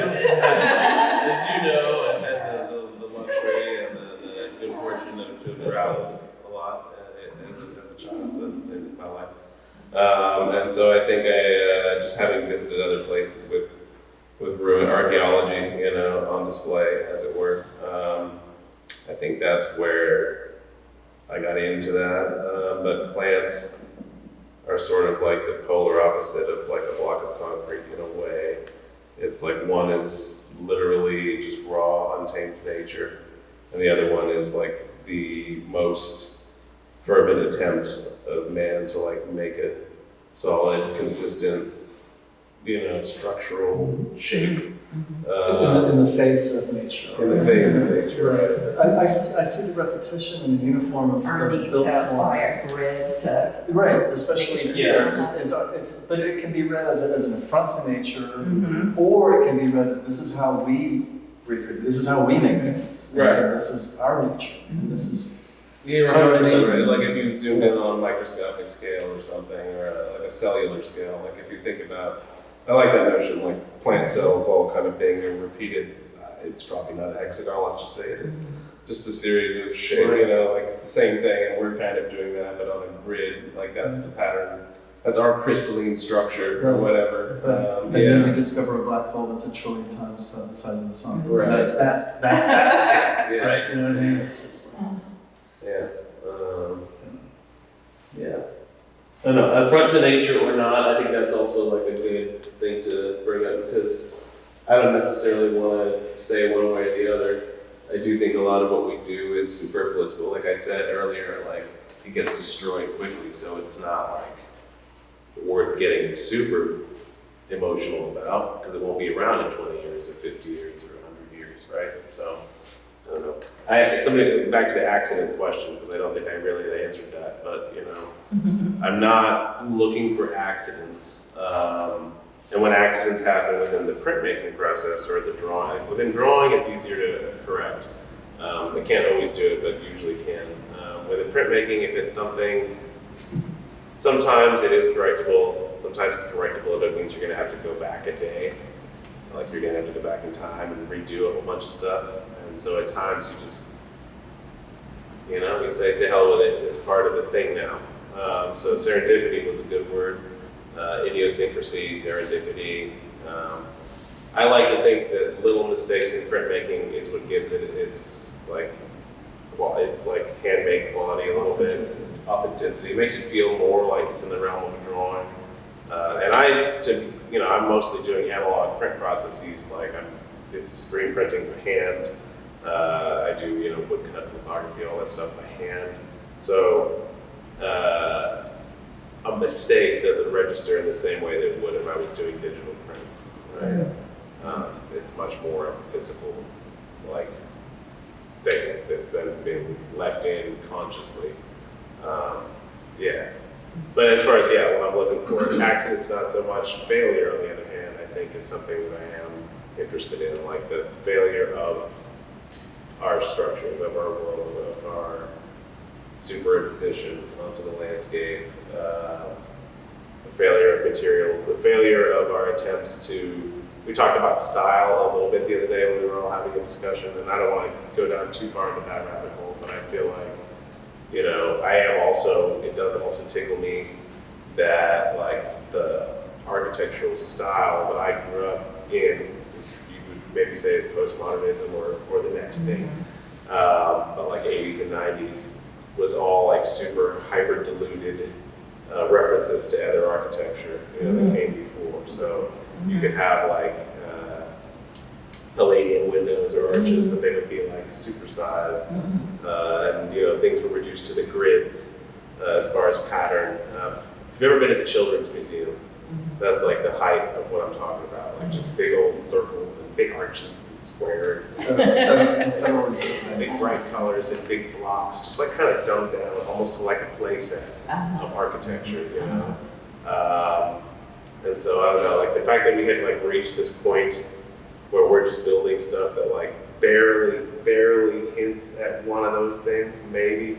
As you know, I've had the luxury and the good fortune to have traveled a lot as a child in my life. And so I think I just having visited other places with ruin archaeology, you know, on display, as it were. I think that's where I got into that. But plants are sort of like the polar opposite of like a block of concrete in a way. It's like one is literally just raw, untamed nature, and the other one is like the most fervent attempt of man to like make a solid, consistent, you know, structural shape. In the face of nature. In the face of nature, right? I see the repetition and the uniform of Or need built to apply forms. a grid to, Right, especially Nature. here. But it can be read as an affront to nature, or it can be read as this is how we make things. Right. And this is our nature. And this is You're 100% right. Like if you zoomed in on a microscopic scale or something, or like a cellular scale, like if you think about, I like that notion, like plant cells all kind of being repeated. It's probably not a hexagon, let's just say it is just a series of shapes, you know, like it's the same thing, and we're kind of doing that, but on a grid, like that's the pattern. That's our crystalline structure or whatever. and then we discover a black hole that's 1 trillion times the size of the sun. Right. That's that scale. Yeah. Right. You know what I mean? It's just Yeah. Yeah. I don't know, affront to nature or not, I think that's also like a good thing to bring up because I don't necessarily want to say one way or the other. I do think a lot of what we do is superfluous, but like I said earlier, like it gets destroyed quickly, so it's not like worth getting super emotional about because it won't be around in 20 years or 50 years or 100 years, right? So, I don't know. Somebody back to the accident question because I don't think I really answered that, but you know, I'm not looking for accidents. And when accidents happen within the printmaking process or the drawing, within drawing it's easier to correct. I can't always do it, but usually can. Within printmaking, if it's something, sometimes it is correctable, sometimes it's correctable, that means you're gonna have to go back a day. Like you're gonna have to go back in time and redo a whole bunch of stuff. And so at times you just, you know, we say to hell with it, it's part of the thing now. So serendipity was a good word. Idiosyncrasy, serendipity. I like to think that little mistakes in printmaking is what gives it its like handmade quality a little bit. Authenticity. It makes it feel more like it's in the realm of a drawing. And I'm mostly doing analog print processes. Like this is screen printing by hand. I do woodcut lithography, all that stuff by hand. So a mistake doesn't register in the same way that it would if I was doing digital prints, right? It's much more of a physical, like, thing that's then being left in consciously. Yeah. But as far as, yeah, what I'm looking for, accidents, not so much. Failure, on the other hand, I think is something that I am interested in, like the failure of our structures, of our world, of our superimposition onto the landscape, the failure of materials, the failure of our attempts to, we talked about style a little bit the other day when we were all having a discussion, and I don't want to go down too far into that rabbit hole, but I feel like, you know, I am also, it does also tickle me that like the architectural style that I grew up in, you would maybe say is postmodernism or the next thing, but like 80s and 90s, was all like super hyper diluted references to other architecture, you know, that came before. So you could have like Palladian windows or arches, but they would be like supersized, and you know, things were reduced to the grids as far as pattern. If you've ever been to the Children's Museum, that's like the height of what I'm talking about, like just big old circles and big arches and squares, and big bright colors and big blocks, just like kind of dumbed down, almost to like a play set of architecture, you know. And so I don't know, like the fact that we had like reached this point where we're just building stuff that like barely hints at one of those things, maybe.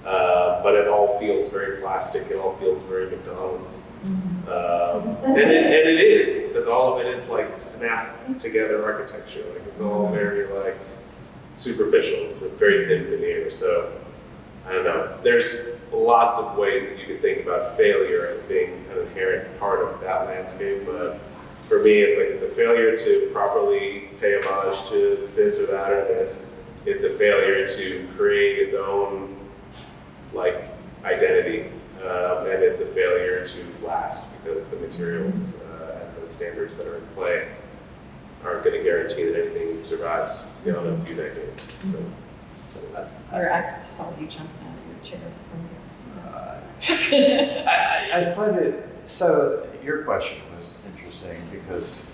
But it all feels very plastic. It all feels very McDonald's, and it is, because all of it is like snap together architecture. Like it's all very like superficial. It's a very thin veneer. So I don't know. There's lots of ways that you could think about failure as being an inherent part of that landscape, but for me, it's like it's a failure to properly pay homage to this or that or this. It's a failure to create its own like identity, and it's a failure to last because the materials and the standards that are in play aren't going to guarantee that anything survives beyond a few decades. Or I saw you jumping out of your chair. I find it, so your question was interesting because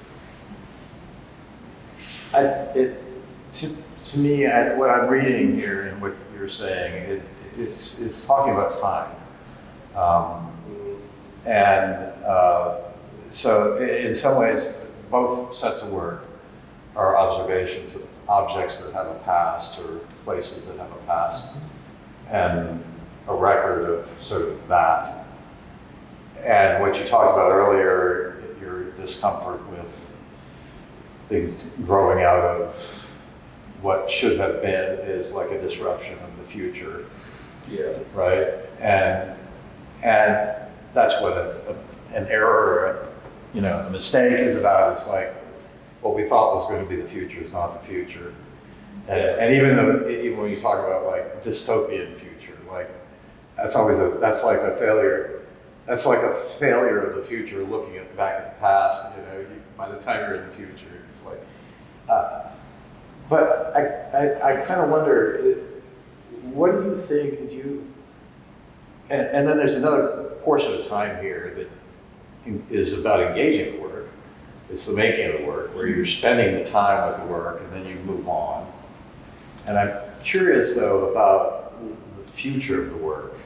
to me, what I'm reading here and what you're saying, it's talking about time. So in some ways, both sets of work are observations of objects that have a past or places that have a past, and a record of sort of that. And what you talked about earlier, your discomfort with things growing out of what should have been is like a disruption of the future. Yeah. Right? And that's what an error, you know, a mistake is about. It's like what we thought was going to be the future is not the future. And even when you talk about like dystopian future, like that's like a failure. That's like a failure of the future, looking back at the past. You know, by the time you're in the future, it's like. But I kind of wonder, what do you think? And then there's another portion of time here that is about engaging the work. It's the making of the work, where you're spending the time with the work and then you move on. And I'm curious though about the future of the work.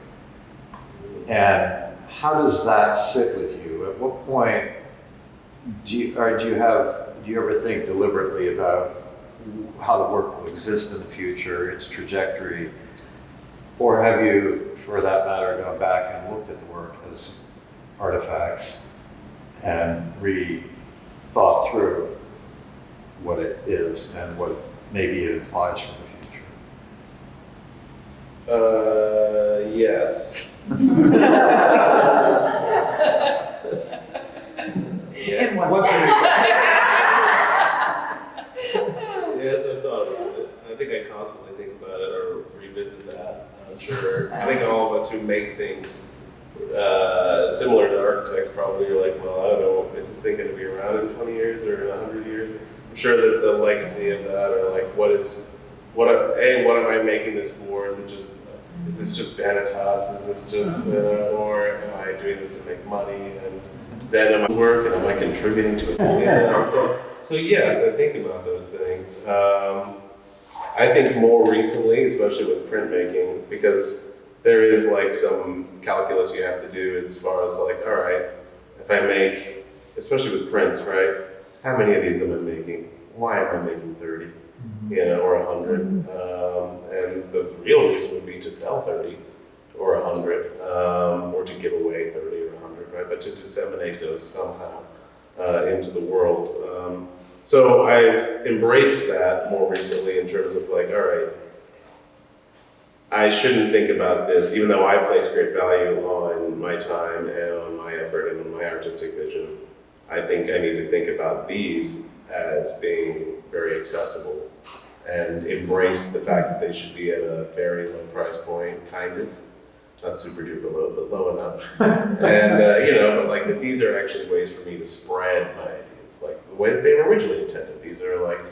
And how does that sit with you? At what point do you ever think deliberately about how the work will exist in the future, its trajectory? Or have you, for that matter, gone back and looked at the work as artifacts and thought through what it is and what maybe it implies for the future? Yes. Yes. In one What's Yes, I've thought about it. I think I constantly think about it or revisit that. I'm sure. I think all of us who make things similar to architects probably are like, well, I don't know, is this thing going to be around in 20 years or in 100 years? I'm sure that the legacy of that, or like, what am I making this for? Is this just vanitas? Is this just, or am I doing this to make money? And then am I work and am I contributing to it? So yes, I think about those things. I think more recently, especially with printmaking, because there is like some calculus you have to do as far as like, all right, if I make, especially with prints, right? How many of these am I making? Why am I making 30? You know, or 100? And the real reason would be to sell 30 or 100, or to give away 30 or 100, right? But to disseminate those somehow into the world. So I've embraced that more recently in terms of like, all right, I shouldn't think about this, even though I place great value on my time and on my effort and on my artistic vision. I think I need to think about these as being very accessible and embrace the fact that they should be at a very low price point, kind of. Not super duper low, but low enough. And, you know, but like that these are actually ways for me to spread my ideas, like the way that they were originally intended. These are like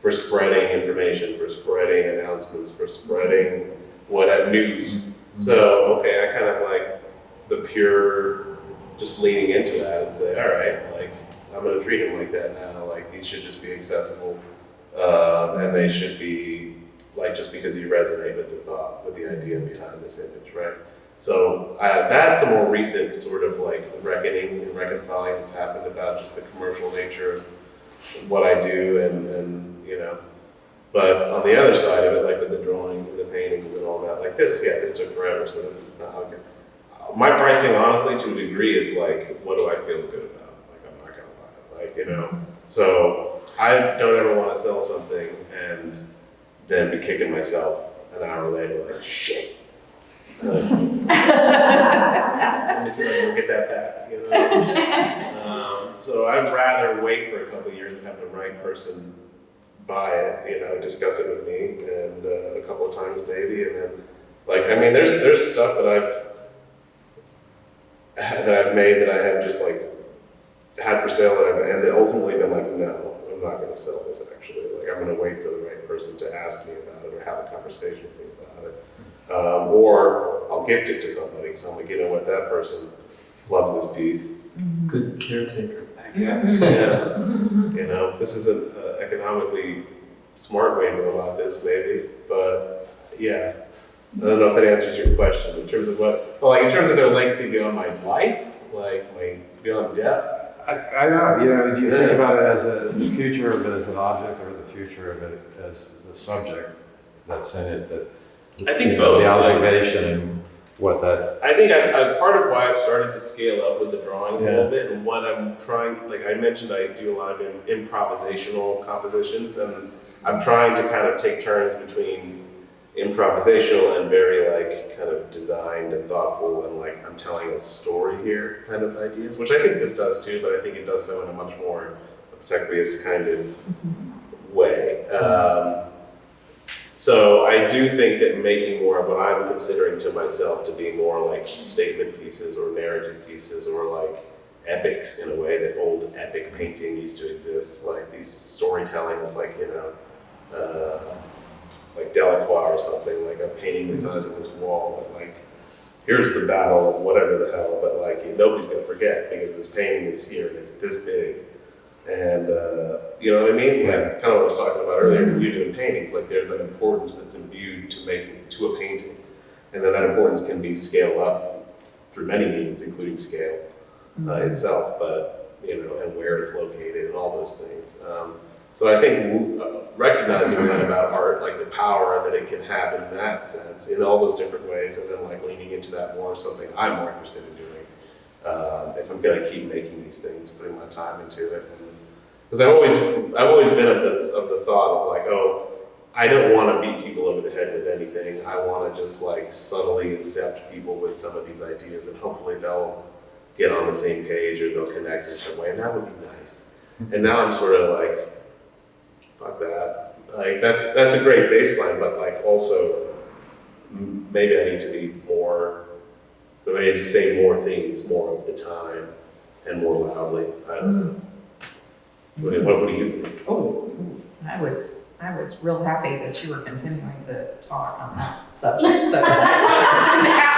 for spreading information, for spreading announcements, for spreading news. So, okay, I kind of like the pure, just leaning into that and say, all right, like I'm gonna treat them like that now. Like these should just be accessible, and they should be like just because you resonate with the thought, with the idea behind this image, right? So that's a more recent sort of like reckoning and reconciling that's happened about just the commercial nature of what I do and you know. But on the other side of it, like with the drawings and the paintings and all that, like this, yeah, this took forever, so this is not okay. My pricing, honestly, to a degree, is like, what do I feel good about? Like, I'm not gonna buy it, like, you know? So I don't ever want to sell something and then be kicking myself an hour later, like, shit. Let me see if I can get that back, you know? So I'd rather wait for a couple of years and have the right person buy it, you know, discuss it with me, and a couple of times maybe, and then, like, I mean, there's stuff that I've made that I have just like had for sale and that ultimately been like, no, I'm not going to sell this actually. Like, I'm going to wait for the right person to ask me about it or have a conversation with me about it, or I'll gift it to somebody because I'm like, you know what, that person loves this piece. Good caretaker, I guess. Yeah. You know, this isn't an economically smart way to go about this, maybe, but yeah. I don't know if that answers your question in terms of what, well, like in terms of their legacy beyond my life, like beyond death. I know, you know, do you think about it as the future of it as an object or the future of it as the subject that's in it? That I think you know, both. the observation and what that. I think I've part of why I've started to scale up with the drawings a little bit, and what I'm trying, like I mentioned, I do a lot of improvisational compositions, and I'm trying to kind of take turns between improvisational and very like kind of designed and thoughtful and like I'm telling a story here kind of ideas, which I think this does too, but I think it does so in a much more obsequious kind of way. So I do think that making more of what I'm considering to myself to be more like statement pieces or narrative pieces or like epics in a way that old epic painting used to exist, like these storytelling is like, you know, like Delacroix or something, like I'm painting the size of this wall, and like, here's the battle of whatever the hell, but like nobody's gonna forget because this painting is here and it's this big. And you know what I mean? Like kind of what I was talking about earlier, you doing paintings, like there's an importance that's imbued to a painting. And then that importance can be scaled up through many means, including scale itself, but you know, and where it's located and all those things. So I think recognizing that about art, like the power that it can have in that sense, in all those different ways, and then like leaning into that more, something I'm more interested in doing. If I'm gonna keep making these things, putting my time into it, because I've always been of the thought of like, oh, I don't want to beat people over the head with anything. I want to just like subtly incept people with some of these ideas, and hopefully they'll get on the same page or they'll connect in some way, and that would be nice. And now I'm sort of like, fuck that. Like that's a great baseline, but like also maybe I need to be more, maybe say more things more of the time and more loudly. I don't know. What do you think? Oh, I was real happy that you were continuing to talk on that subject, so I didn't have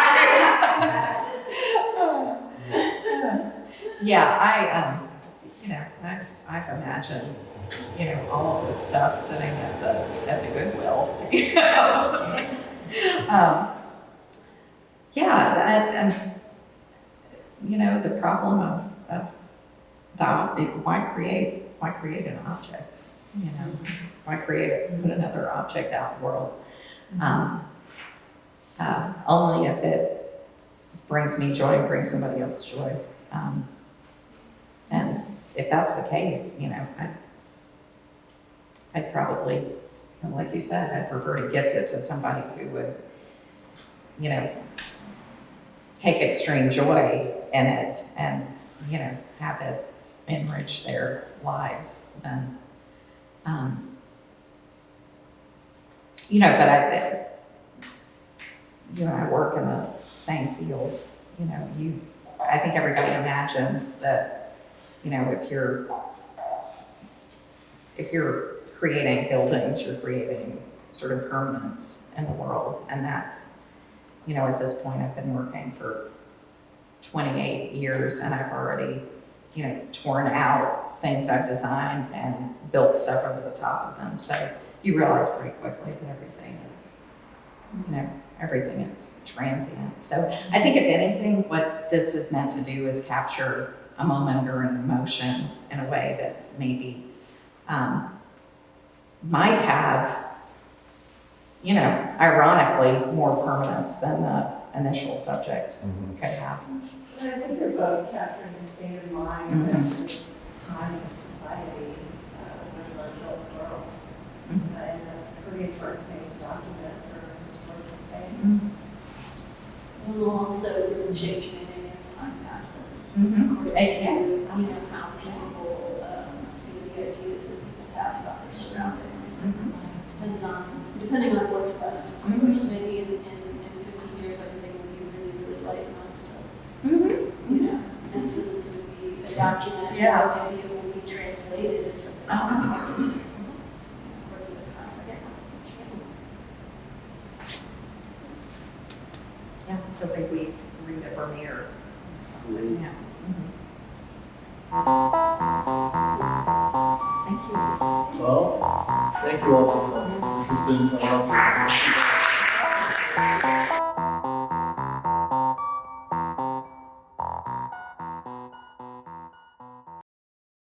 to. Yeah, you know, I've imagined, you know, all of this stuff sitting at the Goodwill, you know. yeah, and you know, the problem of the why create an object? You know, why put another object out in the world? Only if it brings me joy and brings somebody else joy. And if that's the case, you know, I'd probably, like you said, I'd prefer to gift it to somebody who would, you know, take extreme joy in it and, you know, have it enrich their lives than, you know, but you and I work in the same field. You know, I think everybody imagines that, you know, if you're creating buildings, you're creating sort of permanence in the world. And that's, you know, at this point, I've been working for 28 years and I've already, you know, torn out things I've designed and built stuff over the top of them. So you realize pretty quickly that everything is, you know, everything is transient. So I think if anything, what this is meant to do is capture a moment or an emotion in a way that maybe might have, you know, ironically, more permanence than the initial subject could have. And I think you're both capturing the state of mind at this time in society, with our adult world. And that's a pretty important thing to document for historical state. And also really change meaning as time passes. Yes. You know, how capable, you know, the ideas that people have about their surroundings. Depending on what's left. Of course, maybe in 50 years, everything will be really, really light and notes. You know, and so this would be a document, Yeah. or maybe it will be translated as something else. According to the context. Yeah, so maybe we read a Vermeer or something, yeah. Thank you. Well, thank you all for coming. This has been a lot of fun.